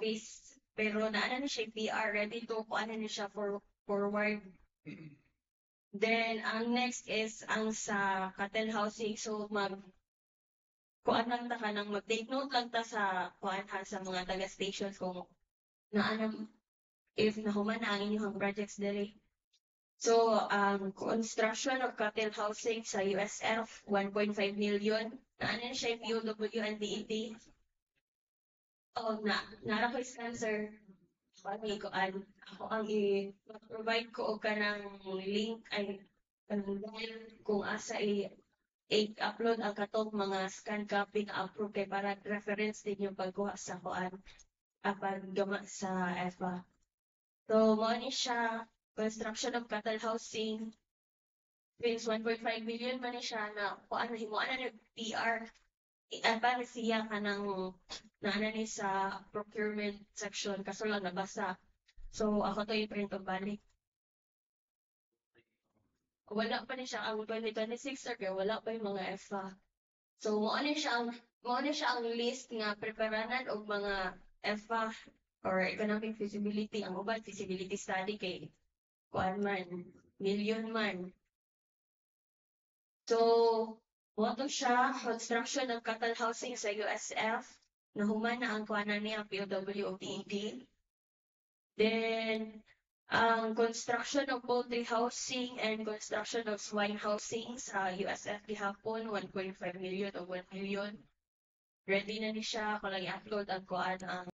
office. Pero naana na siya PR, ready to kuan na siya for forward. Then, ang next is ang sa cattle housing. So, kuan lang ta ka nang mag-take note lang ta sa kuan ha sa mga taga-stations kung naanam if nahuman na ang inyong projects diri. So, construction of cattle housing sa USF, 1.5 million. Naana siya yung POW and DET. Nara ko sponsor. Ako ang i-provide ko og kanang link ay kung asa i-upload ang katong mga scan copy na approve kay para reference din yung pagkuha sa kuan pagduma sa EFA. So, mo ni siya construction of cattle housing. Since 1.5 million man ni siya na kuan himuan na PR. Para siya kanang naana ni sa procurement section kaso lang nabasa. So, ako to i-print og balik. Wala pa ni siya ang 2026 or kaya wala pa yung mga EFA. So, mo ni siya ang list nga preparanan og mga EFA or economic feasibility. Ang uban feasibility study kay kuan man, million man. So, to siya, construction ng cattle housing sa USF. Nahuman na ang kuanan niya POW o DED. Then, ang construction of poultry housing and construction of swine housing sa USF gihapon, 1.5 million o 1 million. Ready na ni siya, kung lang i-upload ang kuan ang